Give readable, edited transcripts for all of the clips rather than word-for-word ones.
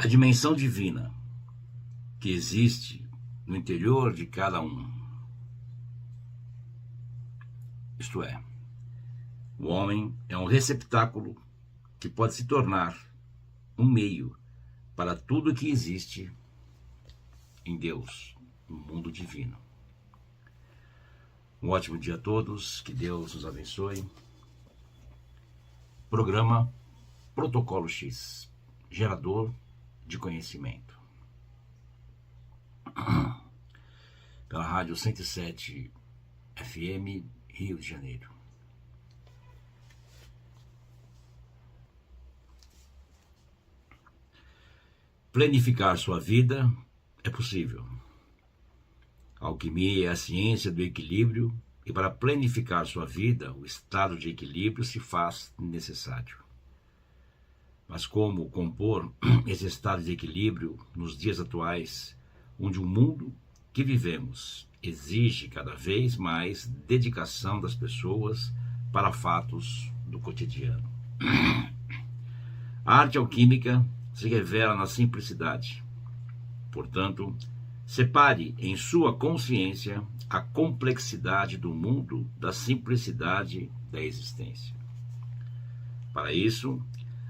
A dimensão divina que existe no interior de cada um. Isto é, o homem é um receptáculo que pode se tornar um meio para tudo que existe em Deus, no mundo divino. Um ótimo dia a todos, que Deus nos abençoe. Programa Protocolo X, gerador de conhecimento. Pela Rádio 107 FM, Rio de Janeiro. Planificar sua vida é possível. A alquimia é a ciência do equilíbrio e para planificar sua vida, o estado de equilíbrio se faz necessário. Mas como compor esse estado de equilíbrio nos dias atuais, onde o mundo que vivemos exige cada vez mais dedicação das pessoas para fatos do cotidiano? A arte alquímica se revela na simplicidade. Portanto, separe em sua consciência a complexidade do mundo da simplicidade da existência. Para isso,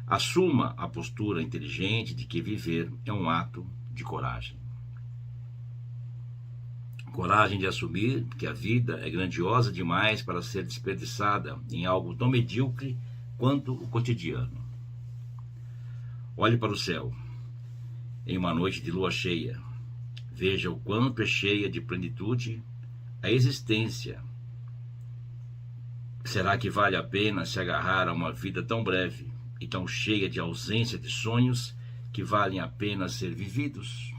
assuma a postura inteligente de que viver é um ato de coragem. Coragem de assumir que a vida é grandiosa demais para ser desperdiçada em algo tão medíocre quanto o cotidiano. Olhe para o céu, em uma noite de lua cheia. Veja o quanto é cheia de plenitude a existência. Será que vale a pena se agarrar a uma vida tão breve e tão cheia de ausência de sonhos que valem a pena ser vividos?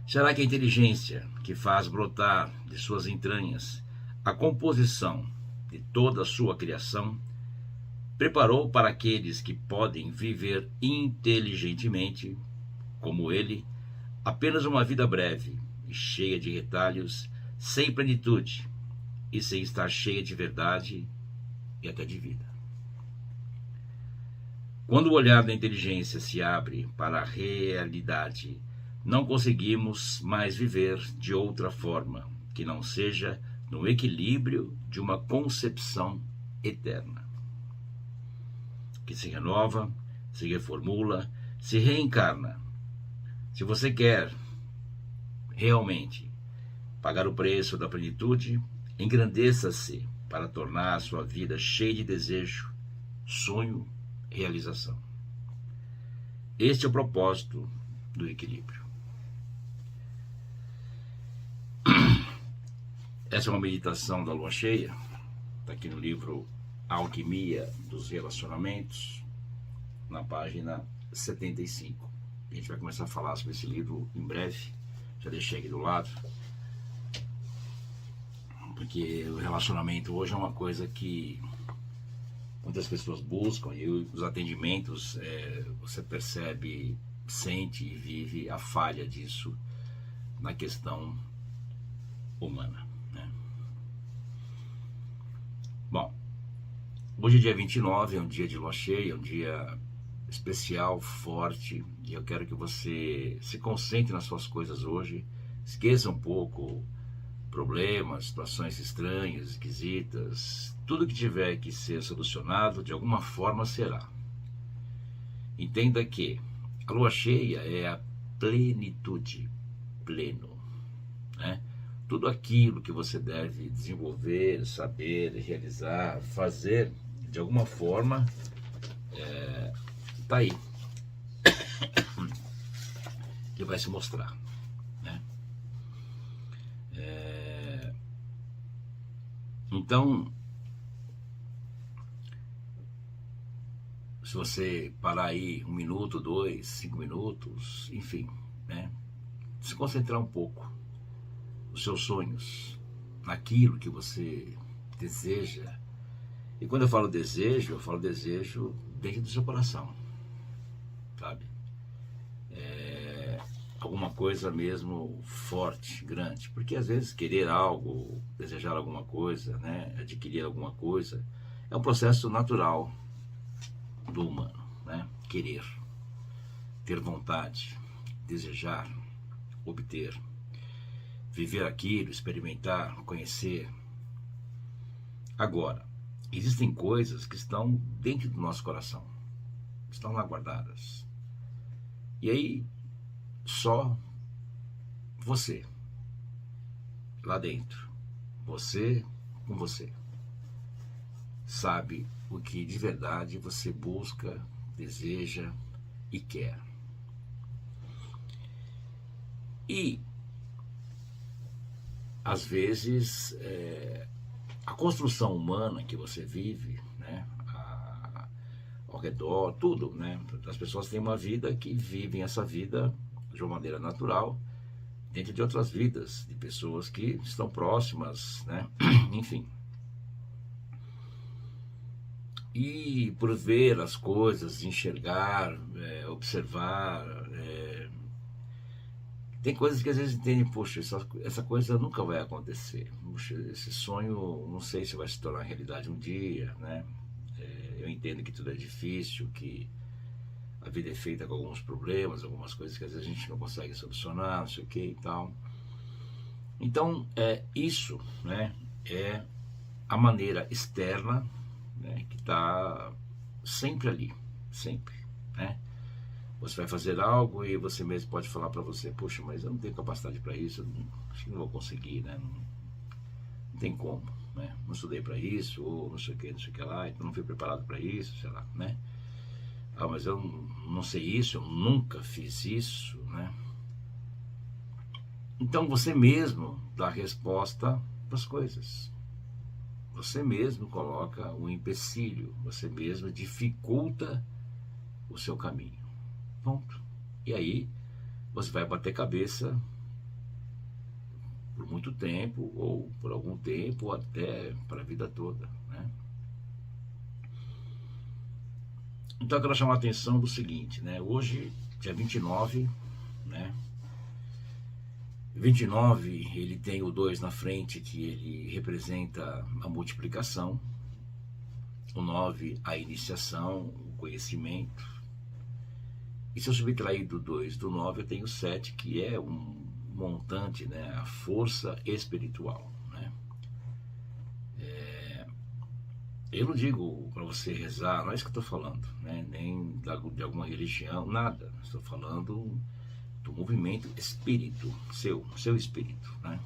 Será que a inteligência que faz brotar de suas entranhas a composição de toda a sua criação preparou para aqueles que podem viver inteligentemente, como ele, apenas uma vida breve e cheia de retalhos, sem plenitude e sem estar cheia de verdade e até de vida? Quando o olhar da inteligência se abre para a realidade, não conseguimos mais viver de outra forma que não seja no equilíbrio de uma concepção eterna, que se renova, se reformula, se reencarna. Se você quer realmente pagar o preço da plenitude, engrandeça-se para tornar sua vida cheia de desejo, sonho, realização. Este é o propósito do equilíbrio. Essa é uma meditação da lua cheia, está aqui no livro A Alquimia dos Relacionamentos, na página 75. A gente vai começar a falar sobre esse livro em breve, já deixei aqui do lado, porque o relacionamento hoje é uma coisa que muitas pessoas buscam, e os atendimentos, você percebe, sente e vive a falha disso na questão humana, né? Bom, hoje é dia 29, é um dia de lua cheia, é um dia especial, forte, e eu quero que você se concentre nas suas coisas hoje, esqueça um pouco problemas, situações estranhas, esquisitas, tudo que tiver que ser solucionado, de alguma forma será. Entenda que a lua cheia é a plenitude, pleno, né? Tudo aquilo que você deve desenvolver, saber, realizar, fazer, de alguma forma, está aí, que vai se mostrar, né? Então, se você parar aí 1 minuto, 2, 5 minutos, enfim, né? Se concentrar um pouco nos seus sonhos, naquilo que você deseja. E quando eu falo desejo dentro do seu coração, sabe? Alguma coisa mesmo forte, grande. Porque às vezes querer algo, desejar alguma coisa, né? Adquirir alguma coisa, é um processo natural do humano, né? Querer, ter vontade, desejar, obter, viver aquilo, experimentar, conhecer. Agora, existem coisas que estão dentro do nosso coração, estão lá guardadas. E aí, só você, lá dentro, você com você, sabe o que de verdade você busca, deseja e quer. E, às vezes, a construção humana que você vive, né, ao redor, tudo, né? As pessoas têm uma vida que vivem essa vida de uma maneira natural, dentro de outras vidas, de pessoas que estão próximas, né? Enfim. E por ver as coisas, enxergar, observar, tem coisas que às vezes entendem, poxa, essa coisa nunca vai acontecer. Puxa, esse sonho, não sei se vai se tornar realidade um dia, né? Eu entendo que tudo é difícil, que a vida é feita com alguns problemas, algumas coisas que às vezes a gente não consegue solucionar, não sei o que e tal. Então, isso, né, é a maneira externa, né, que está sempre ali, sempre, né? Você vai fazer algo e você mesmo pode falar para você, poxa, mas eu não tenho capacidade para isso, acho que não vou conseguir, né? Não tem como, né? Não estudei para isso, ou não sei o que lá, então não fui preparado para isso, sei lá, né? Ah, mas eu não sei isso, eu nunca fiz isso, né? Então você mesmo dá a resposta para as coisas. Você mesmo coloca o empecilho, você mesmo dificulta o seu caminho. Ponto. E aí você vai bater cabeça por muito tempo, ou por algum tempo, ou até para a vida toda, né? Então eu quero chamar a atenção do seguinte, né? Hoje, dia 29, né? 29, ele tem o 2 na frente, que ele representa a multiplicação. O 9, a iniciação, o conhecimento. E se eu subtrair do 2 do 9, eu tenho 7, que é um montante, né? A força espiritual, né? Eu não digo para você rezar, não é isso que eu estou falando, né? Nem de alguma religião, nada. Estou falando do movimento espírito, seu espírito, né?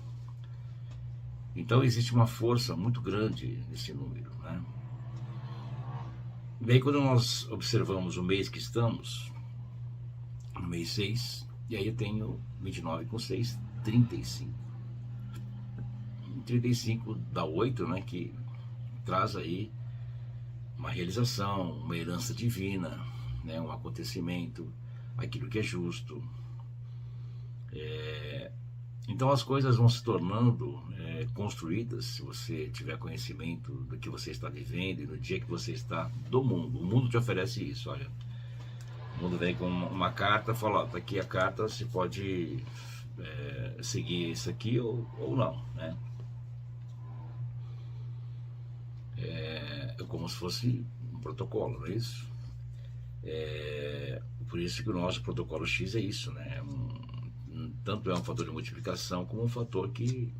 Então existe uma força muito grande nesse número, né? Daí quando nós observamos o mês que estamos, no mês 6, e aí eu tenho 29 com 6, 35. 35 dá 8, né? Que traz aí uma realização, uma herança divina, né? Um acontecimento, aquilo que é justo. Então as coisas vão se tornando construídas, se você tiver conhecimento do que você está vivendo e no dia que você está do mundo. O mundo te oferece isso, olha. O mundo vem com uma carta e fala, ó, tá aqui a carta, você pode seguir isso aqui ou não, né? É como se fosse um protocolo, não é isso? Por isso que o nosso protocolo X é isso, né? Tanto é um fator de multiplicação como um fator que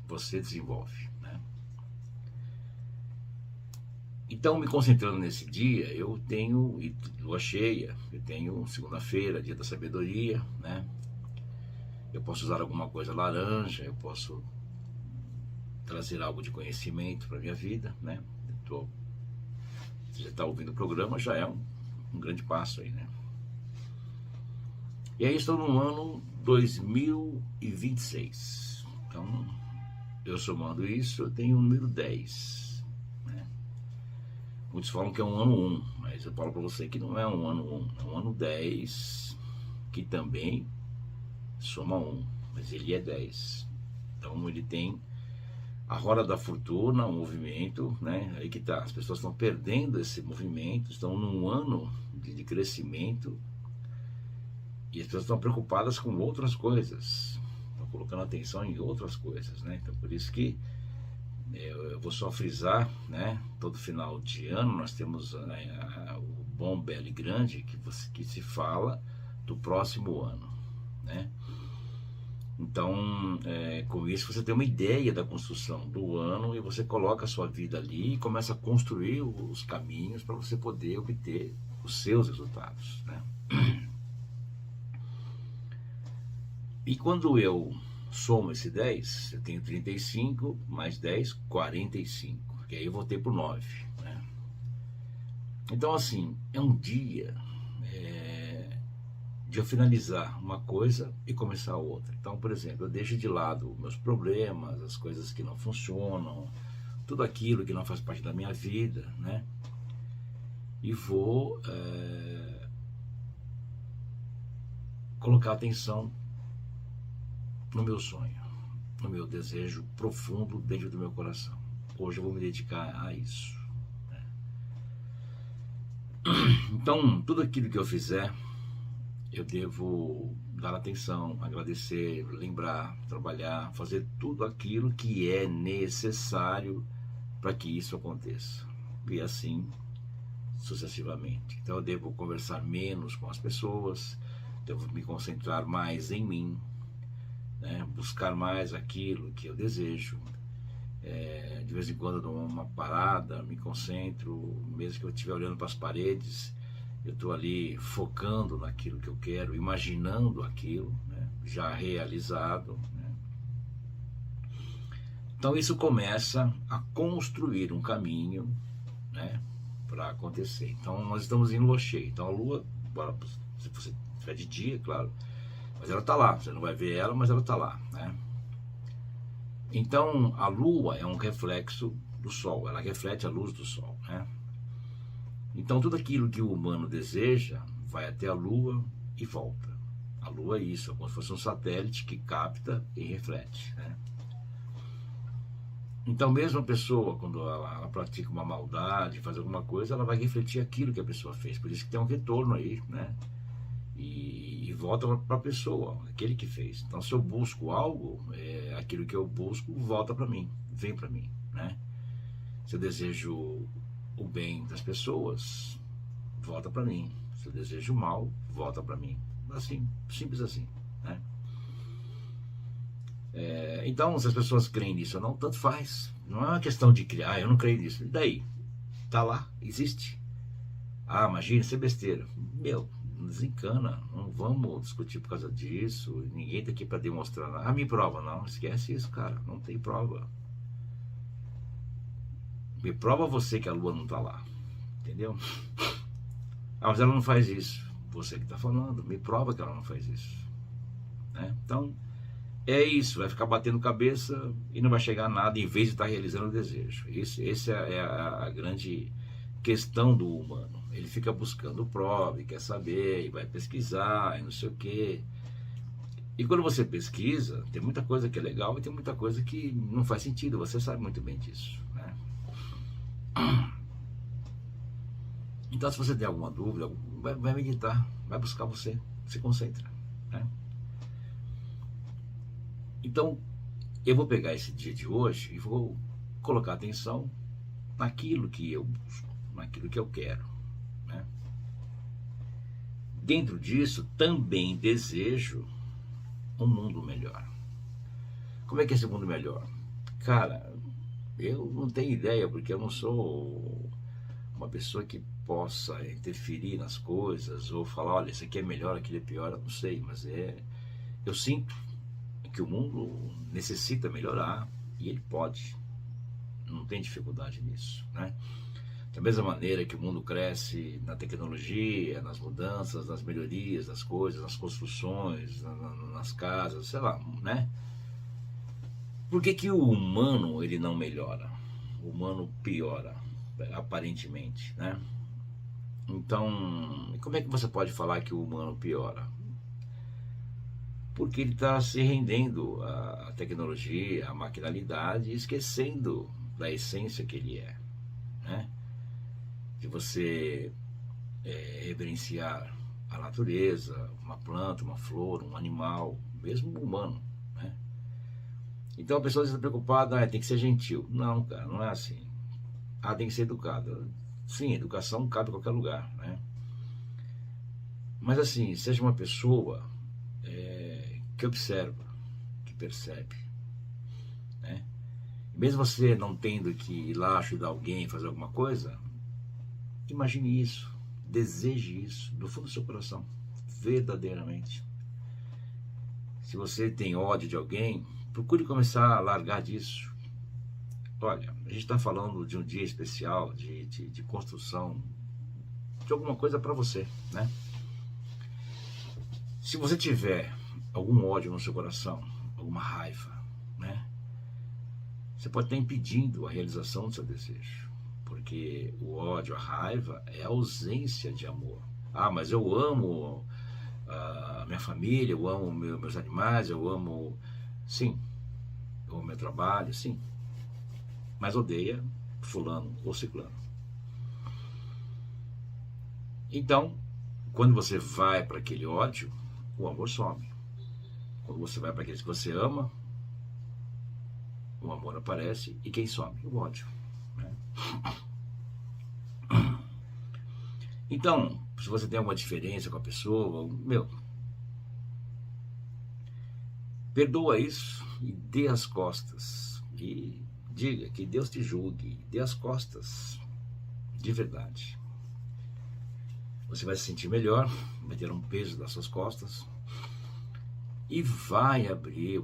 você desenvolve, né? Então, me concentrando nesse dia, eu tenho lua cheia, eu tenho segunda-feira, dia da sabedoria, né? Eu posso usar alguma coisa laranja, eu posso trazer algo de conhecimento para a minha vida, né? Você já está ouvindo o programa, já é um grande passo aí, né? E aí estou no ano 2026. Então, eu somando isso, eu tenho o número 10. Né? Muitos falam que é um ano 1, mas eu falo para você que não é um ano 1, é um ano 10, que também soma 1, mas ele é 10. Então, ele tem a roda da fortuna, um movimento, né? Aí que tá, as pessoas estão perdendo esse movimento, estão num ano de crescimento, e as pessoas estão preocupadas com outras coisas, estão colocando atenção em outras coisas, né? Então, por isso que eu vou só frisar, né? Todo final de ano nós temos o bom, belo e grande que se fala do próximo ano, né? Então, com isso você tem uma ideia da construção do ano e você coloca a sua vida ali e começa a construir os caminhos para você poder obter os seus resultados, né? E quando eu somo esse 10, eu tenho 35 mais 10, 45, que aí eu voltei para o 9, né? Então, assim, é um dia de eu finalizar uma coisa e começar outra. Então, por exemplo, eu deixo de lado meus problemas, as coisas que não funcionam, tudo aquilo que não faz parte da minha vida, né? E vou colocar atenção no meu sonho, no meu desejo profundo dentro do meu coração. Hoje eu vou me dedicar a isso, né? Então, tudo aquilo que eu fizer, eu devo dar atenção, agradecer, lembrar, trabalhar, fazer tudo aquilo que é necessário para que isso aconteça. E assim sucessivamente. Então eu devo conversar menos com as pessoas, devo me concentrar mais em mim, né? Buscar mais aquilo que eu desejo. De vez em quando eu dou uma parada, me concentro, mesmo que eu estiver olhando para as paredes, eu estou ali focando naquilo que eu quero, imaginando aquilo, né, já realizado, né? Então isso começa a construir um caminho, né, para acontecer. Então nós estamos em lua cheia. Então a lua, se você estiver de dia, claro, mas ela está lá. Você não vai ver ela, mas ela está lá, né? Então a lua é um reflexo do sol. Ela reflete a luz do sol, né? Então tudo aquilo que o humano deseja vai até a Lua e volta. A Lua é isso, é como se fosse um satélite que capta e reflete, né? Então mesmo a pessoa, quando ela pratica uma maldade, faz alguma coisa, ela vai refletir aquilo que a pessoa fez. Por isso que tem um retorno aí, né? E volta para a pessoa, aquele que fez. Então se eu busco algo, aquilo que eu busco volta para mim, vem para mim, né? Se eu desejo o bem das pessoas, volta para mim. Se eu desejo o mal, volta para mim. Assim, simples assim, né? Então, se as pessoas creem nisso ou não, tanto faz. Não é uma questão de criar, eu não creio nisso. E daí? Tá lá, existe. Ah, imagina, isso é besteira. Meu, desencana, não vamos discutir por causa disso. Ninguém tá aqui para demonstrar nada. Ah, me prova. Não, esquece isso, cara, não tem prova. Me prova você que a lua não está lá, entendeu? Ah, mas ela não faz isso. Você que está falando, me prova que ela não faz isso, né? Então, é isso, vai ficar batendo cabeça e não vai chegar a nada em vez de estar realizando o desejo. Essa é a grande questão do humano. Ele fica buscando prova, quer saber, e vai pesquisar, e não sei o quê. E quando você pesquisa, tem muita coisa que é legal e tem muita coisa que não faz sentido, você sabe muito bem disso, né? Então, se você tem alguma dúvida, vai meditar, vai buscar você, se concentra, né? Então, eu vou pegar esse dia de hoje e vou colocar atenção naquilo que eu busco, naquilo que eu quero, né? Dentro disso, também desejo um mundo melhor. Como é que é esse mundo melhor? Cara, eu não tenho ideia, porque eu não sou uma pessoa que possa interferir nas coisas ou falar, olha, isso aqui é melhor, aquilo é pior, eu não sei, mas eu sinto que o mundo necessita melhorar e ele pode, não tem dificuldade nisso, né? Da mesma maneira que o mundo cresce na tecnologia, nas mudanças, nas melhorias das coisas, nas construções, nas casas, sei lá, né? Por que o humano ele não melhora? O humano piora, aparentemente, né? Então, como é que você pode falar que o humano piora? Porque ele está se rendendo à tecnologia, à maquinalidade, esquecendo da essência que ele é, né? De você reverenciar a natureza, uma planta, uma flor, um animal, mesmo humano, né? Então a pessoa está preocupada, tem que ser gentil. Não, cara, não é assim. Tem que ser educado. Sim, educação cabe em qualquer lugar, né? Mas assim, seja uma pessoa que observa, que percebe, né? Mesmo você não tendo que ir lá ajudar alguém, fazer alguma coisa, imagine isso, deseje isso do fundo do seu coração, verdadeiramente. Se você tem ódio de alguém, procure começar a largar disso. Olha, a gente está falando de um dia especial, de construção de alguma coisa para você, né? Se você tiver algum ódio no seu coração, alguma raiva, né? Você pode estar impedindo a realização do seu desejo. Porque o ódio, a raiva é a ausência de amor. Mas eu amo a minha família, eu amo meus animais, eu amo... Sim, eu amo meu trabalho, sim. Mas odeia fulano ou ciclano. Então, quando você vai para aquele ódio, o amor some. Quando você vai para aqueles que você ama, o amor aparece. E quem some? O ódio, né? Então, se você tem alguma diferença com a pessoa, perdoa isso e dê as costas. E diga que Deus te julgue. Dê as costas de verdade. Você vai se sentir melhor, vai ter um peso das suas costas e vai abrir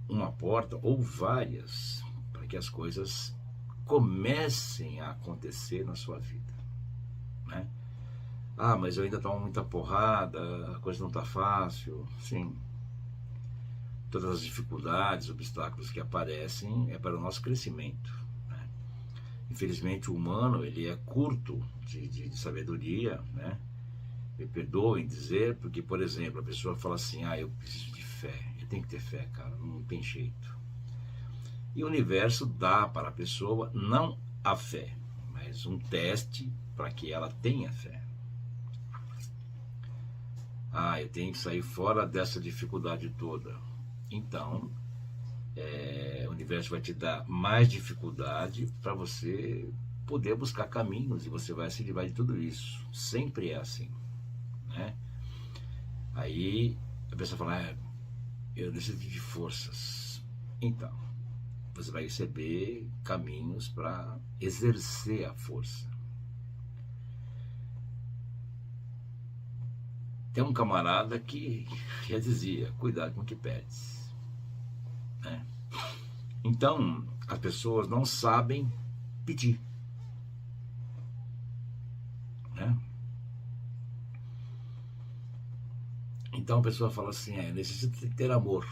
uma porta ou várias para que as coisas comecem a acontecer na sua vida, né? Mas eu ainda tomo muita porrada, a coisa não está fácil. Sim, todas as dificuldades, obstáculos que aparecem é para o nosso crescimento, né? Infelizmente o humano, ele é curto de sabedoria, né? Me perdoem dizer, porque, por exemplo, a pessoa fala assim, eu preciso de fé, eu tenho que ter fé, cara, não tem jeito. E o universo dá para a pessoa, não a fé, mas um teste para que ela tenha fé. Eu tenho que sair fora dessa dificuldade toda. Então, o universo vai te dar mais dificuldade para você poder buscar caminhos e você vai se livrar de tudo isso. Sempre é assim, né? Aí a pessoa fala, eu preciso de forças. Então, você vai receber caminhos para exercer a força. Tem um camarada que já dizia, cuidado com o que pedes, né? Então, as pessoas não sabem pedir, né? Então a pessoa fala assim, necessita ter amor.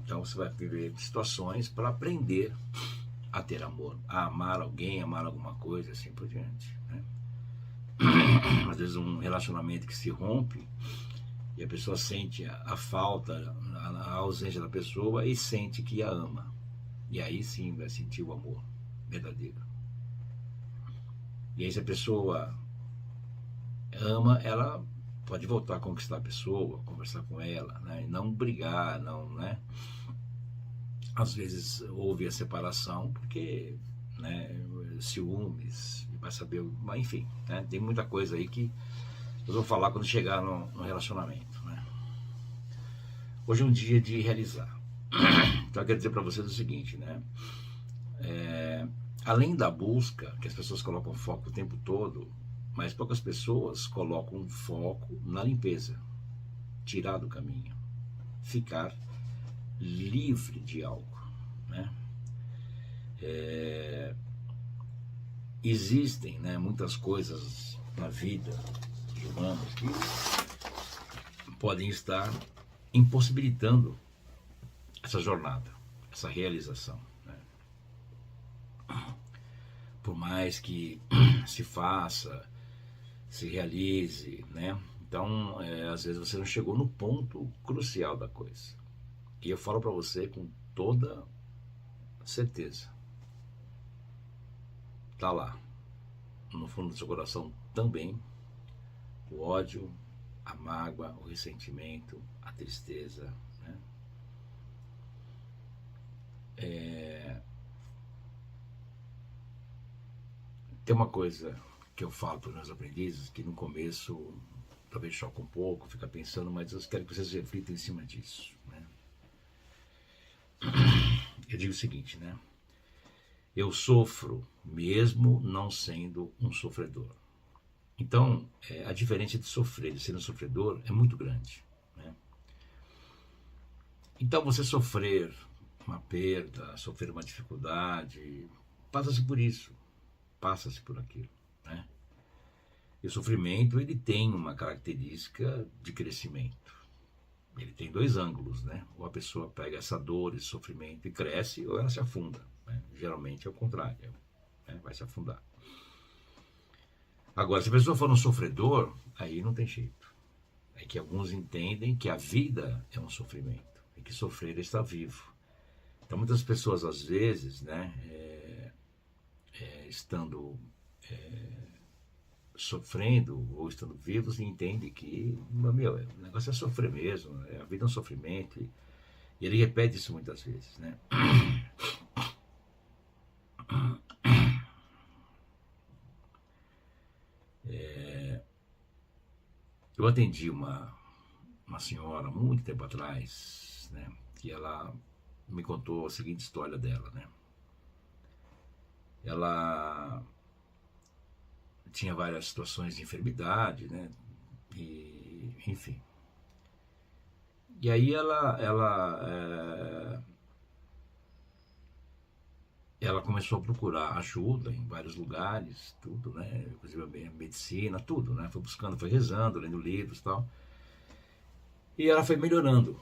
Então você vai viver situações para aprender a ter amor, a amar alguém, amar alguma coisa, assim por diante, né? Às vezes um relacionamento que se rompe e a pessoa sente a falta, a ausência da pessoa e sente que a ama. E aí sim vai sentir o amor verdadeiro. E aí se a pessoa ama, ela pode voltar a conquistar a pessoa, conversar com ela, né? E não brigar, não, né? Às vezes houve a separação porque, né, ciúmes, vai saber, mas enfim, né? Tem muita coisa aí que eu vou falar quando chegar no relacionamento, né? Hoje é um dia de realizar. Então eu quero dizer para vocês o seguinte, né? Além da busca, que as pessoas colocam foco o tempo todo, mas poucas pessoas colocam foco na limpeza, tirar do caminho, ficar livre de algo, né? Existem, né, muitas coisas na vida dos humanos que podem estar impossibilitando essa jornada, essa realização, né? Por mais que se faça, se realize, né? Então, às vezes você não chegou no ponto crucial da coisa. E eu falo para você com toda certeza. Tá lá, no fundo do seu coração também, o ódio, a mágoa, o ressentimento, a tristeza, né? Tem uma coisa que eu falo para os meus aprendizes, que no começo talvez choca um pouco, fica pensando, mas eu quero que vocês reflitam em cima disso, né? Eu digo o seguinte, né? Eu sofro mesmo não sendo um sofredor. Então, a diferença de sofrer e ser um sofredor é muito grande, né? Então, você sofrer uma perda, sofrer uma dificuldade, passa-se por isso, passa-se por aquilo, né? E o sofrimento, ele tem uma característica de crescimento. Ele tem dois ângulos, né? Ou a pessoa pega essa dor, esse sofrimento e cresce, ou ela se afunda, né? Geralmente é o contrário, né? Vai se afundar. Agora, se a pessoa for um sofredor, aí não tem jeito. É que alguns entendem que a vida é um sofrimento e que sofrer está vivo. Então, muitas pessoas, às vezes, né, estando sofrendo ou estando vivos, entendem que, meu, o negócio é sofrer mesmo, a vida é um sofrimento. E ele repete isso muitas vezes, né? Eu atendi uma senhora muito tempo atrás, né, que ela me contou a seguinte história dela, né? Ela tinha várias situações de enfermidade, né? E, enfim. E aí ela começou a procurar ajuda em vários lugares, tudo, né? Inclusive a medicina, tudo, né? Foi buscando, foi rezando, lendo livros e tal. E ela foi melhorando,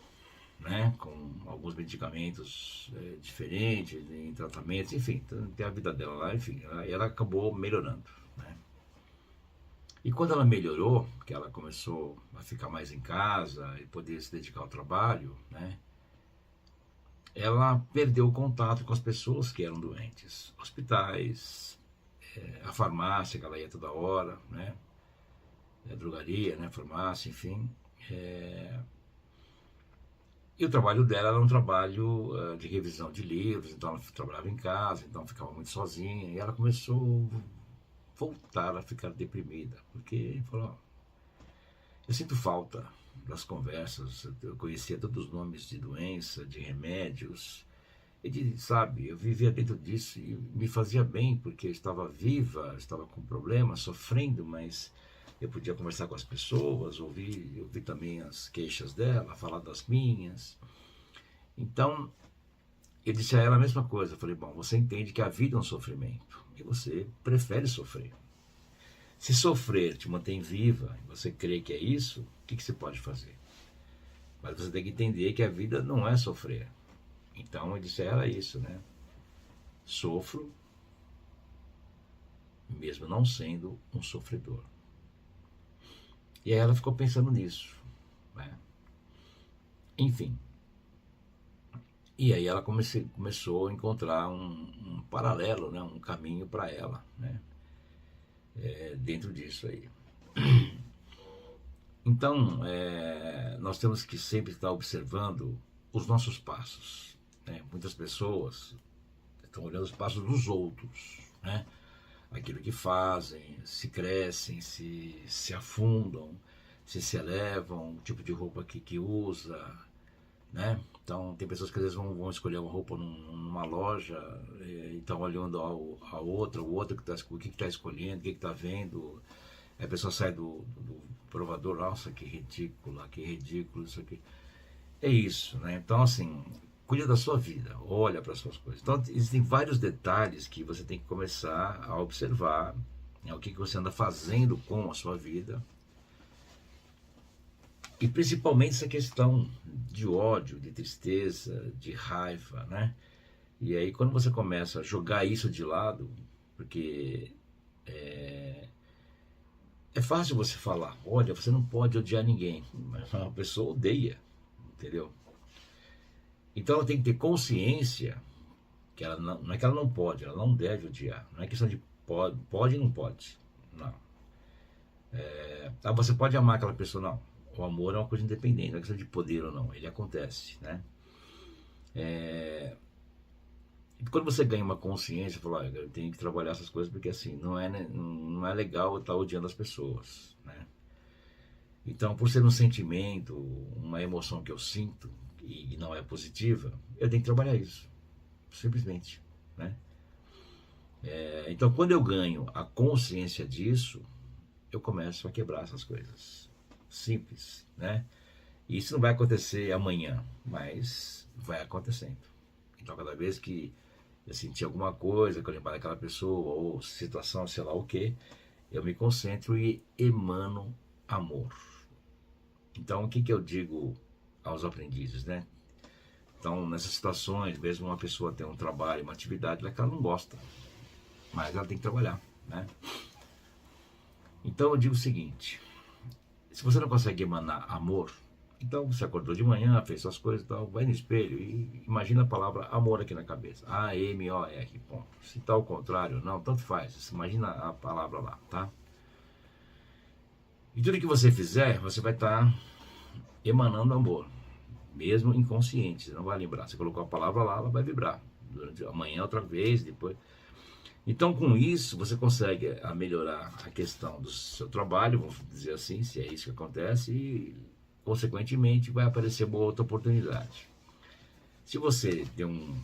né? Com alguns medicamentos diferentes, em tratamentos, enfim, tem a vida dela lá, enfim. Ela acabou melhorando, né? E quando ela melhorou, que ela começou a ficar mais em casa e poder se dedicar ao trabalho, né? Ela perdeu o contato com as pessoas que eram doentes. Hospitais, a farmácia que ela ia toda hora, né? A drogaria, né? Farmácia, enfim. E o trabalho dela era um trabalho de revisão de livros, então ela trabalhava em casa, então ficava muito sozinha. E ela começou a voltar a ficar deprimida, porque falou, eu sinto falta das conversas, eu conhecia todos os nomes de doença, de remédios, e sabe, eu vivia dentro disso e me fazia bem, porque eu estava viva, estava com problemas, sofrendo, mas eu podia conversar com as pessoas, ouvir também as queixas dela, falar das minhas. Então, eu disse a ela a mesma coisa, eu falei, bom, você entende que a vida é um sofrimento, e você prefere sofrer. Se sofrer te mantém viva, e você crê que é isso, o que você pode fazer? Mas você tem que entender que a vida não é sofrer. Então eu disse a ela isso, né? Sofro, mesmo não sendo um sofredor. E aí ela ficou pensando nisso, né? Enfim. E aí ela começou a encontrar um paralelo, né? Um caminho para ela, né? Dentro disso aí. Então, nós temos que sempre estar observando os nossos passos, né? Muitas pessoas estão olhando os passos dos outros, né? Aquilo que fazem, se crescem, se afundam, se elevam, o tipo de roupa que usa, né? Então, tem pessoas que às vezes vão escolher uma roupa numa loja e estão olhando a outra, o outro o que está escolhendo, o que está vendo. Aí a pessoa sai do provador, nossa, que ridículo isso aqui. É isso, né? Então, assim, cuida da sua vida, olha para as suas coisas. Então, existem vários detalhes que você tem que começar a observar, né? O que você anda fazendo com a sua vida. E principalmente essa questão de ódio, de tristeza, de raiva, né? E aí quando você começa a jogar isso de lado, porque é fácil você falar, olha, você não pode odiar ninguém, mas a pessoa odeia, entendeu? Então ela tem que ter consciência que ela não é que ela não pode, ela não deve odiar. Não é questão de pode e não pode, não. Você pode amar aquela pessoa, não. O amor é uma coisa independente, não é questão de poder ou não, ele acontece, né? E quando você ganha uma consciência, fala, eu tenho que trabalhar essas coisas porque assim, não é, né, não é legal eu estar odiando as pessoas, né? Então, por ser um sentimento, uma emoção que eu sinto e não é positiva, eu tenho que trabalhar isso, simplesmente, né? Então, quando eu ganho a consciência disso, eu começo a quebrar essas coisas. Simples, né? E isso não vai acontecer amanhã, mas vai acontecendo. Então, cada vez que eu sentir alguma coisa, que eu lembrar daquela pessoa ou situação, sei lá o que, eu me concentro e emano amor. Então, o que eu digo aos aprendizes, né? Então, nessas situações, mesmo uma pessoa tem um trabalho, uma atividade que ela não gosta, mas ela tem que trabalhar, né? Então, eu digo o seguinte: se você não consegue emanar amor, então você acordou de manhã, fez suas coisas e tal, vai no espelho e imagina a palavra amor aqui na cabeça. A-M-O-R, ponto. Se está ao contrário, não, tanto faz. Você imagina a palavra lá, tá? E tudo que você fizer, você vai estar emanando amor, mesmo inconsciente, você não vai lembrar. Você colocou a palavra lá, ela vai vibrar. Durante amanhã, outra vez, depois. Então, com isso, você consegue melhorar a questão do seu trabalho, vamos dizer assim, se é isso que acontece, e, consequentemente, vai aparecer uma outra oportunidade. Se você tem um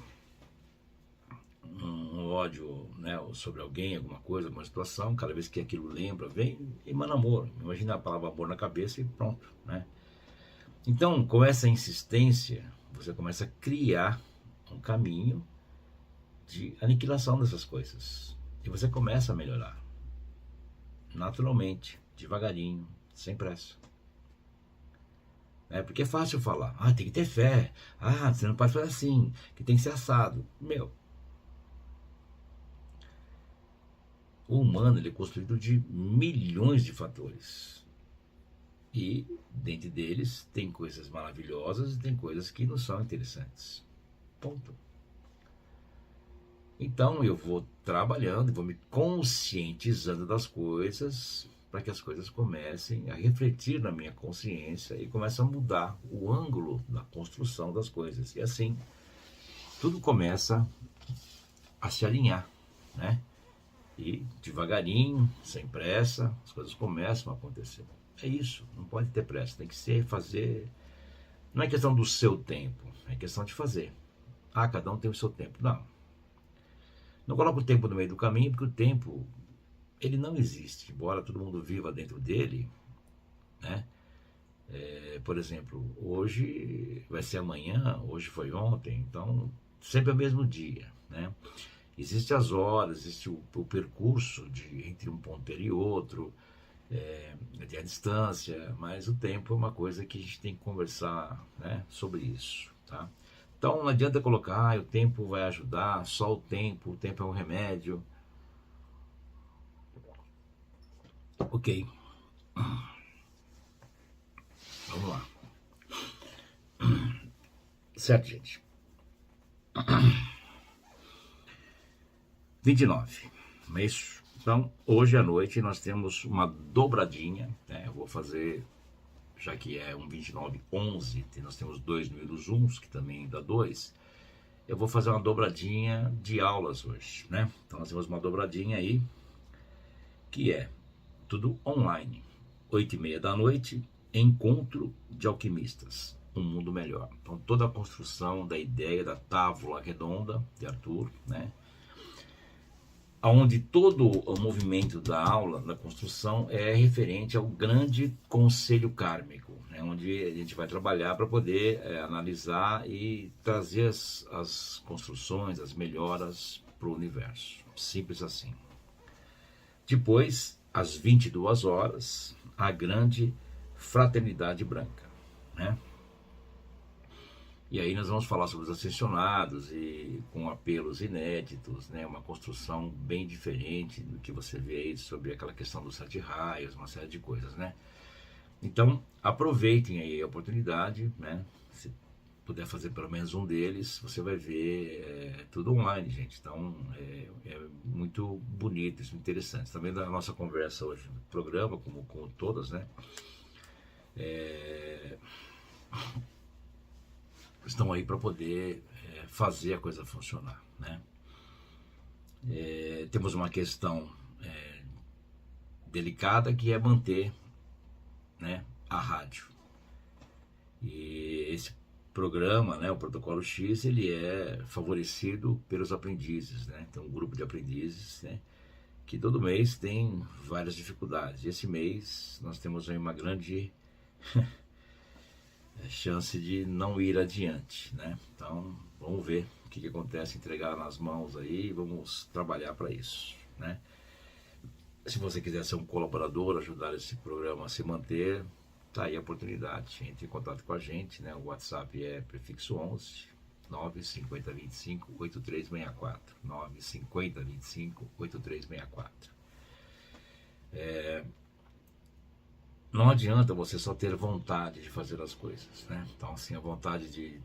ódio, né, sobre alguém, alguma coisa, alguma situação, cada vez que aquilo lembra, vem, emana amor. Imagina a palavra amor na cabeça e pronto, né? Então, com essa insistência, você começa a criar um caminho de aniquilação dessas coisas. E você começa a melhorar. Naturalmente, devagarinho, sem pressa. Porque é fácil falar. Tem que ter fé. Você não pode fazer assim, que tem que ser assado. O humano ele é construído de milhões de fatores. E, dentre deles, tem coisas maravilhosas e tem coisas que não são interessantes. Ponto. Então eu vou trabalhando, vou me conscientizando das coisas para que as coisas comecem a refletir na minha consciência e comecem a mudar o ângulo da construção das coisas. E assim, tudo começa a se alinhar, né? E devagarinho, sem pressa, as coisas começam a acontecer. É isso, não pode ter pressa, tem que fazer. Não é questão do seu tempo, é questão de fazer. Cada um tem o seu tempo. Não coloca o tempo no meio do caminho, porque o tempo, ele não existe. Embora todo mundo viva dentro dele, né? Por exemplo, hoje vai ser amanhã, hoje foi ontem, então sempre é o mesmo dia, né? Existem as horas, existe o percurso entre um ponto e outro, de a distância, mas o tempo é uma coisa que a gente tem que conversar, né, sobre isso, tá? Então não adianta colocar, o tempo vai ajudar, só o tempo é um remédio. Ok. Vamos lá. Certo, gente. 29. Não é isso? Então, hoje à noite nós temos uma dobradinha, né? Eu vou fazer, já que é um 29-11, nós temos 2 números uns, que também dá 2. Eu vou fazer uma dobradinha de aulas hoje, né? Então nós temos uma dobradinha aí, que é tudo online. 8h30 da noite, Encontro de Alquimistas, um mundo melhor. Então toda a construção da ideia da tábua redonda de Arthur, né? Onde todo o movimento da aula, da construção, é referente ao grande conselho kármico, né? Onde a gente vai trabalhar para poder analisar e trazer as construções, as melhoras para o universo. Simples assim. Depois, às 22 horas, a grande fraternidade branca, né? E aí nós vamos falar sobre os ascensionados e com apelos inéditos, né? Uma construção bem diferente do que você vê aí sobre aquela questão dos 7 raios, uma série de coisas, né? Então, aproveitem aí a oportunidade, né? Se puder fazer pelo menos um deles, você vai ver tudo online, gente. Então, é muito bonito, isso é interessante. Também da nossa conversa hoje no programa, como todas, né? Estão aí para poder fazer a coisa funcionar, né? temos uma questão delicada, que é manter, né, a rádio. E esse programa, né, o Protocolo X, ele é favorecido pelos aprendizes, né? Tem um grupo de aprendizes, né, que todo mês tem várias dificuldades. E esse mês nós temos aí uma grande chance de não ir adiante, né? Então vamos ver o que acontece, entregar nas mãos aí, vamos trabalhar para isso, né? Se você quiser ser um colaborador, ajudar esse programa a se manter, tá aí a oportunidade. Entre em contato com a gente, né? O WhatsApp é prefixo 11 95025 8364, 95025 8364. Não adianta você só ter vontade de fazer as coisas, né? Então, assim, a vontade de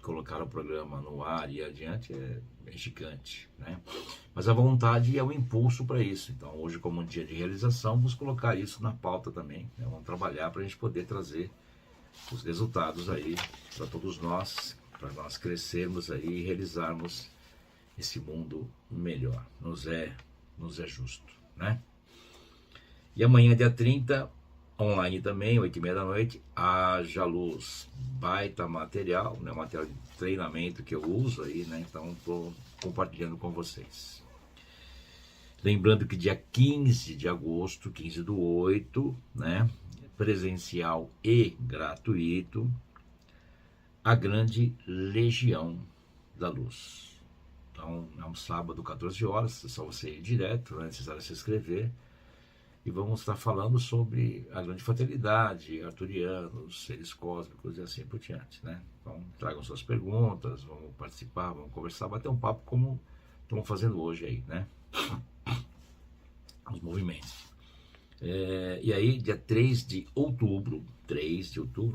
colocar o programa no ar e adiante é gigante, né? Mas a vontade é o impulso para isso. Então, hoje, como um dia de realização, vamos colocar isso na pauta também, né? Vamos trabalhar para a gente poder trazer os resultados aí para todos nós, para nós crescermos aí e realizarmos esse mundo melhor. Nos é justo, né? E amanhã, dia 30, online também, 8h30 da noite, haja luz. Baita material, né? Material de treinamento que eu uso aí, né? Então estou compartilhando com vocês. Lembrando que dia 15 de agosto, 15/8, né? Presencial e gratuito, a Grande Legião da Luz. Então é um sábado, 14 horas, é só você ir direto, não é necessário se inscrever. E vamos estar falando sobre a grande fatalidade, arturianos, seres cósmicos e assim por diante, né? Então, tragam suas perguntas, vamos participar, vamos conversar, bater um papo como estamos fazendo hoje aí, né? Os movimentos. E aí, dia 3 de outubro,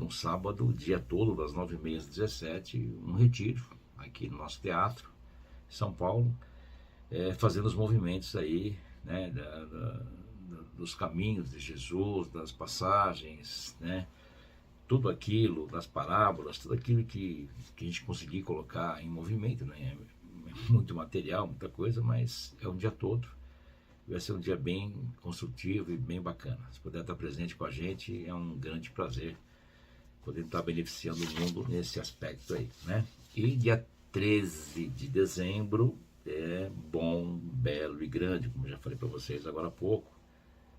um sábado, o dia todo, das 9h30 às 17h, um retiro aqui no nosso teatro, em São Paulo, fazendo os movimentos aí, né, dos caminhos de Jesus, das passagens, né? Tudo aquilo, das parábolas, tudo aquilo que a gente conseguir colocar em movimento, né? É muito material, muita coisa, mas é um dia todo. Vai ser um dia bem construtivo e bem bacana. Se puder estar presente com a gente, é um grande prazer poder estar beneficiando o mundo nesse aspecto aí, né? E dia 13 de dezembro é bom, belo e grande, como eu já falei para vocês agora há pouco.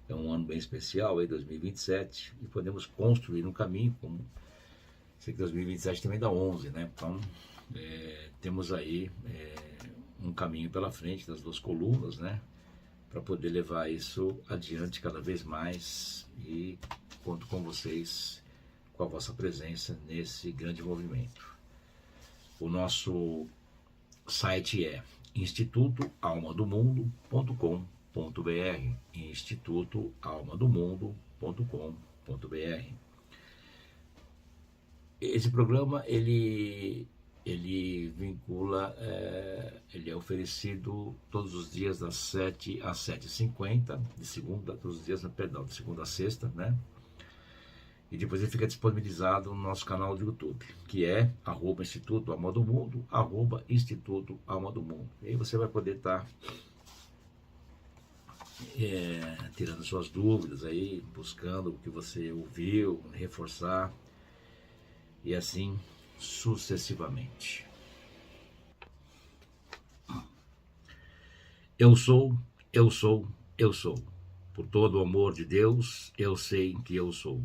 É um ano bem especial, aí 2027, e podemos construir um caminho, como sei que 2027 também dá 11, né? Então, temos aí um caminho pela frente das duas colunas, né? Para poder levar isso adiante cada vez mais, e conto com vocês, com a vossa presença nesse grande movimento. O nosso site é institutoalmadomundo.com.br, institutoalmadomundo.com.br. Esse programa ele vincula, ele é oferecido todos os dias das 7 às 7h50, de segunda, todos os dias, perdão, de segunda a sexta, né? E depois ele fica disponibilizado no nosso canal do YouTube, que é @Instituto Alma do Mundo, @Instituto Alma do Mundo. E aí você vai poder estar tirando suas dúvidas aí, buscando o que você ouviu, reforçar, e assim sucessivamente. Eu sou, eu sou, eu sou. Por todo o amor de Deus, eu sei que eu sou.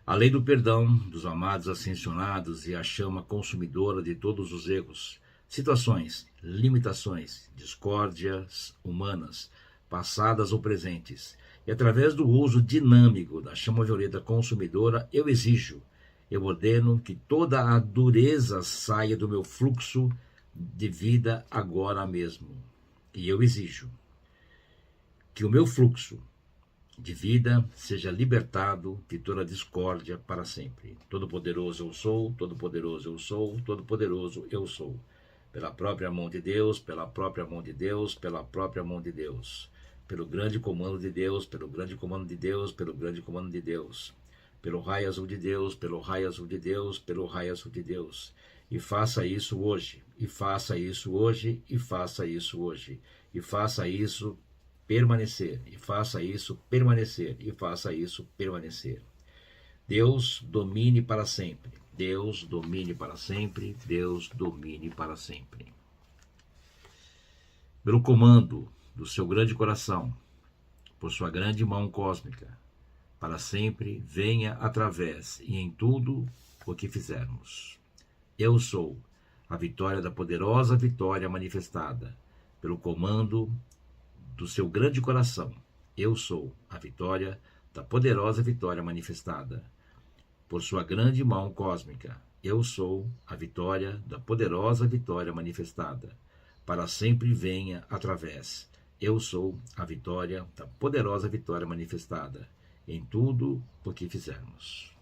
A lei do perdão dos amados ascensionados e a chama consumidora de todos os erros, situações, limitações, discórdias humanas, passadas ou presentes, e através do uso dinâmico da chama violeta consumidora, eu exijo, eu ordeno que toda a dureza saia do meu fluxo de vida agora mesmo. E eu exijo que o meu fluxo de vida seja libertado de toda discórdia para sempre. Todo-poderoso eu sou, todo-poderoso eu sou, todo-poderoso eu sou. Pela própria mão de Deus, pela própria mão de Deus, pela própria mão de Deus. Pelo grande comando de Deus, pelo grande comando de Deus, pelo grande comando de Deus. Pelo raio azul de Deus, pelo raio azul de Deus, pelo raio azul de Deus. E faça isso hoje, e faça isso hoje, e faça isso hoje. e faça isso permanecer, e faça isso permanecer, e faça isso permanecer. Deus domine para sempre. Deus domine para sempre. Deus domine para sempre. Pelo comando do seu grande coração, por sua grande mão cósmica, para sempre venha através e em tudo o que fizermos. Eu sou a vitória da poderosa vitória manifestada pelo comando do seu grande coração. Eu sou a vitória da poderosa vitória manifestada por sua grande mão cósmica. Eu sou a vitória da poderosa vitória manifestada. Para sempre venha através. Eu sou a vitória da poderosa vitória manifestada em tudo o que fizermos.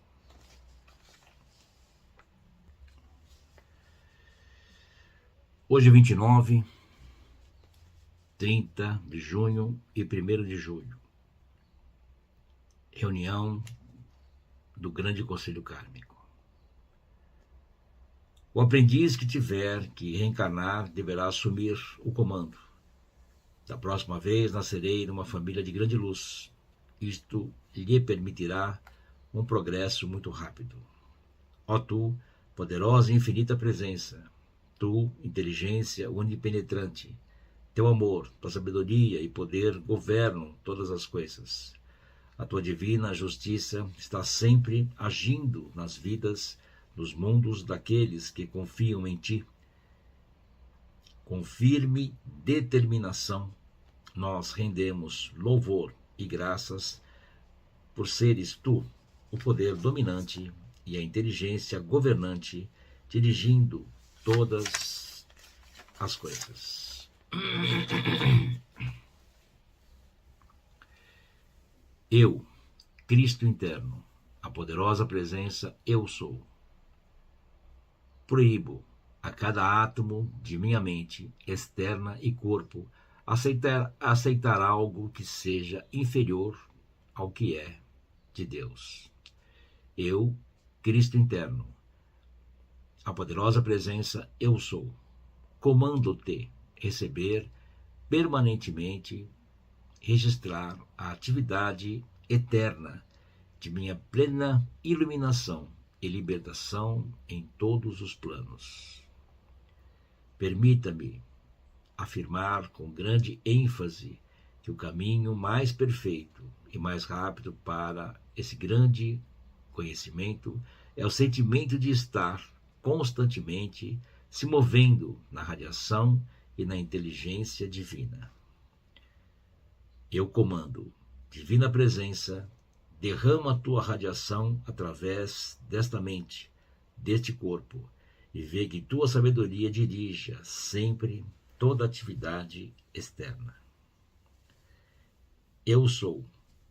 Hoje 29, 30 de junho e 1º de julho. Reunião do Grande Conselho Kármico. O aprendiz que tiver que reencarnar deverá assumir o comando. Da próxima vez nascerei numa família de grande luz. Isto lhe permitirá um progresso muito rápido. Ó tu, poderosa e infinita presença, tu, inteligência unipenetrante, teu amor, tua sabedoria e poder governam todas as coisas. A tua divina justiça está sempre agindo nas vidas, nos mundos daqueles que confiam em ti. Com firme determinação, nós rendemos louvor e graças por seres tu, o poder dominante e a inteligência governante, dirigindo todas as coisas. Eu, Cristo interno, a poderosa presença Eu Sou, proíbo a cada átomo de minha mente, externa e corpo, aceitar algo que seja inferior ao que é de Deus. Eu, Cristo interno, a poderosa presença Eu Sou, comando-te receber permanentemente, registrar a atividade eterna de minha plena iluminação e libertação em todos os planos. Permita-me afirmar com grande ênfase que o caminho mais perfeito e mais rápido para esse grande conhecimento é o sentimento de estar constantemente se movendo na radiação e na inteligência divina. Eu comando, divina presença, derrama a tua radiação através desta mente, deste corpo, e vê que tua sabedoria dirija sempre toda atividade externa. Eu sou,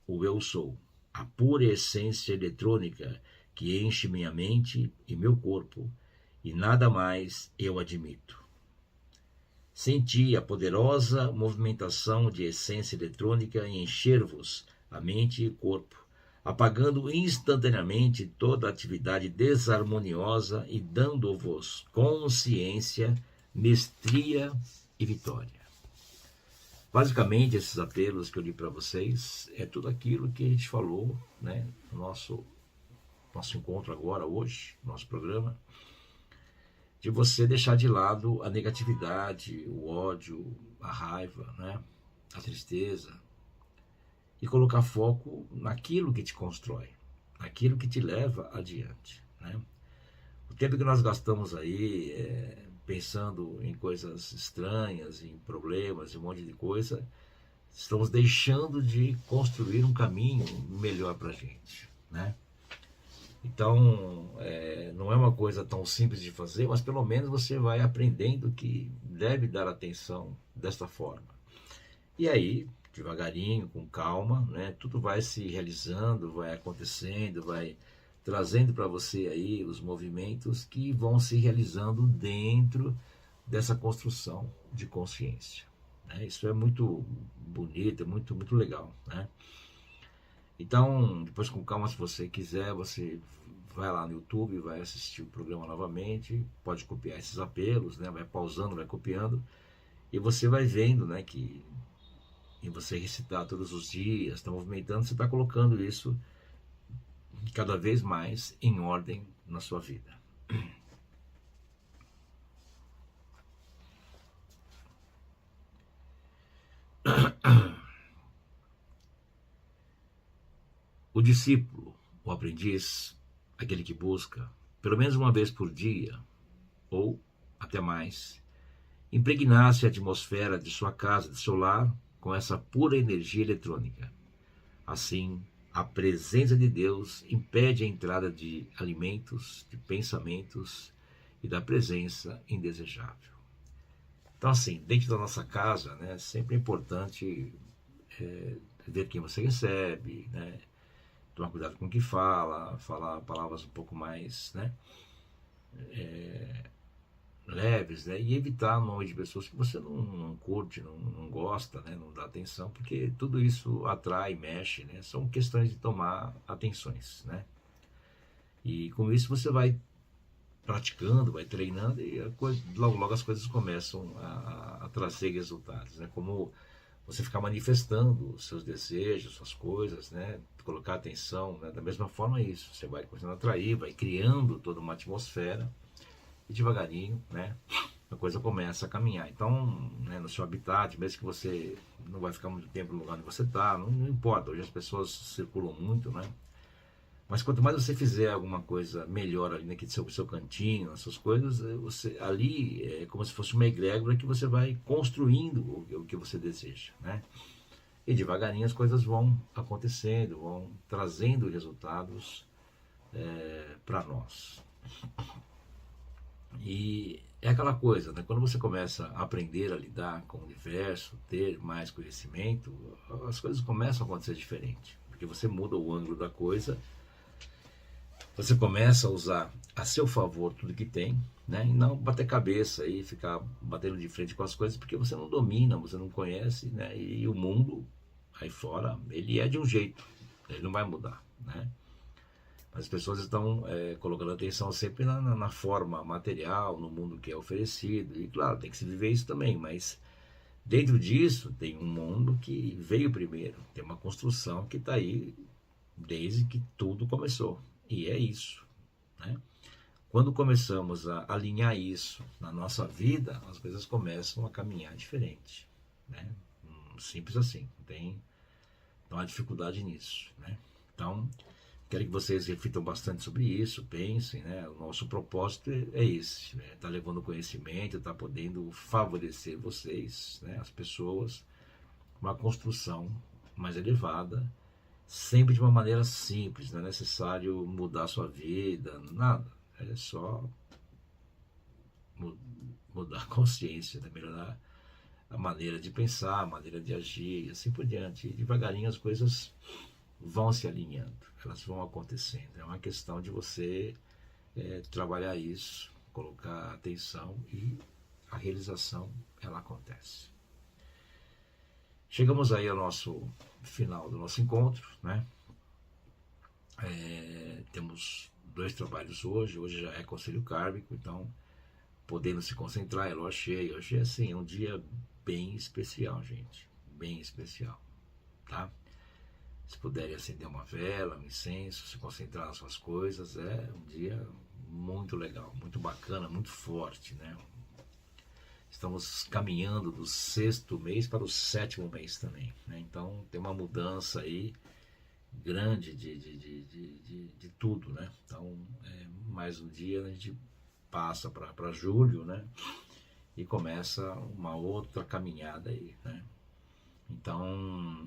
o Eu Sou, a pura essência eletrônica que enche minha mente e meu corpo, e nada mais eu admito. Senti a poderosa movimentação de essência eletrônica em encher-vos a mente e corpo, apagando instantaneamente toda atividade desarmoniosa e dando-vos consciência, mestria e vitória. Basicamente, esses apelos que eu li para vocês é tudo aquilo que a gente falou, né, no nosso encontro agora, hoje, nosso programa, de você deixar de lado a negatividade, o ódio, a raiva, né, a tristeza, e colocar foco naquilo que te constrói, naquilo que te leva adiante, né? O tempo que nós gastamos aí pensando em coisas estranhas, em problemas, em um monte de coisa, estamos deixando de construir um caminho melhor para a gente, né? Então, não é uma coisa tão simples de fazer, mas pelo menos você vai aprendendo que deve dar atenção desta forma. E aí, devagarinho, com calma, né, tudo vai se realizando, vai acontecendo, vai trazendo para você aí os movimentos que vão se realizando dentro dessa construção de consciência, né? Isso é muito bonito, é muito, muito legal, né? Então, depois com calma, se você quiser, você vai lá no YouTube, vai assistir o programa novamente, pode copiar esses apelos, né? Vai pausando, vai copiando, E você vai vendo, né, que em você recitar todos os dias, está movimentando, você está colocando isso cada vez mais em ordem na sua vida. O discípulo, o aprendiz, aquele que busca, pelo menos uma vez por dia, ou até mais, impregnar-se a atmosfera de sua casa, de seu lar, com essa pura energia eletrônica. Assim, a presença de Deus impede a entrada de alimentos, de pensamentos e da presença indesejável. Então, assim, dentro da nossa casa, né, sempre é importante ver quem você recebe, né, tomar cuidado com o que fala, falar palavras um pouco mais, né, leves, né, e evitar o nome de pessoas que você não curte, não gosta, né, não dá atenção, porque tudo isso atrai, mexe, né, são questões de tomar atenções, né, e com isso você vai praticando, vai treinando e logo, logo as coisas começam a trazer resultados, né, como você ficar manifestando os seus desejos, suas coisas, né, colocar atenção, né, da mesma forma é isso, você vai começando a atrair, vai criando toda uma atmosfera e devagarinho, né, a coisa começa a caminhar. Então, né, no seu habitat, mesmo que você não vai ficar muito tempo no lugar onde você está, não importa, hoje as pessoas circulam muito, né, mas quanto mais você fizer alguma coisa melhor ali naquele seu cantinho, essas coisas, você, ali é como se fosse uma egrégora que você vai construindo o que você deseja, né? E devagarinho as coisas vão acontecendo, vão trazendo resultados para nós. E é aquela coisa, né? Quando você começa a aprender a lidar com o universo, ter mais conhecimento, as coisas começam a acontecer diferente, porque você muda o ângulo da coisa. Você começa a usar a seu favor tudo que tem, né? E não bater cabeça e ficar batendo de frente com as coisas, porque você não domina, você não conhece, né? E o mundo aí fora, ele é de um jeito, ele não vai mudar, né? As pessoas estão colocando atenção sempre na forma material, no mundo que é oferecido, e claro, tem que se viver isso também, mas dentro disso tem um mundo que veio primeiro, tem uma construção que está aí desde que tudo começou. E é isso, né? Quando começamos a alinhar isso na nossa vida, as coisas começam a caminhar diferente, né? Simples assim, não há dificuldade nisso, né? Então, quero que vocês reflitam bastante sobre isso, pensem, né? O nosso propósito é esse, né? Tá levando conhecimento, tá podendo favorecer vocês, né? As pessoas, uma construção mais elevada, sempre de uma maneira simples, não é necessário mudar a sua vida, nada. É só mudar a consciência, né? Melhorar a maneira de pensar, a maneira de agir e assim por diante. E devagarinho as coisas vão se alinhando, elas vão acontecendo. É uma questão de você trabalhar isso, colocar atenção e a realização, ela acontece. Chegamos aí ao nosso final do nosso encontro, né? Temos 2 trabalhos hoje já é conselho kármico, então podendo se concentrar, é lua cheia. Hoje é assim, é um dia bem especial, gente, bem especial, tá? Se puderem acender uma vela, um incenso, se concentrar nas suas coisas, é um dia muito legal, muito bacana, muito forte, né? Estamos caminhando do 6º mês para o 7º mês também, né? Então tem uma mudança aí grande de tudo, né? Então mais um dia a gente passa para julho, né? E começa uma outra caminhada aí, né? Então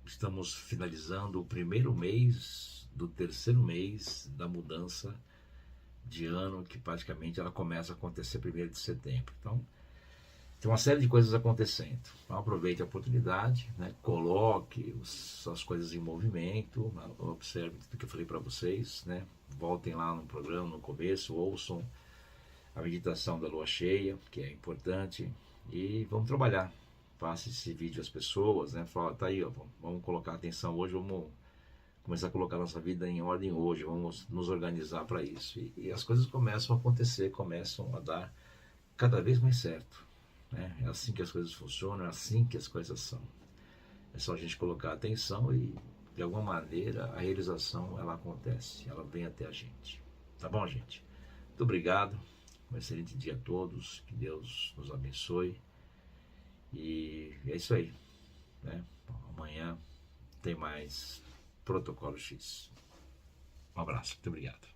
estamos finalizando o 1º mês do 3º mês da mudança de ano, que praticamente ela começa a acontecer 1º de setembro. Então, tem uma série de coisas acontecendo. Então, aproveite a oportunidade, né? Coloque as coisas em movimento, né? Observe tudo que eu falei para vocês, né? Voltem lá no programa, no começo, ouçam a meditação da lua cheia, que é importante, e vamos trabalhar. Passe esse vídeo às pessoas, né? Fala, tá aí, ó, vamos colocar atenção hoje, vamos começar a colocar nossa vida em ordem hoje, vamos nos organizar para isso. E as coisas começam a acontecer, começam a dar cada vez mais certo, né? É assim que as coisas funcionam, é assim que as coisas são. É só a gente colocar atenção e, de alguma maneira, a realização, ela acontece, ela vem até a gente. Tá bom, gente? Muito obrigado. Um excelente dia a todos. Que Deus nos abençoe. E é isso aí, né? Amanhã tem mais Protocolo X. Um abraço. Muito obrigado.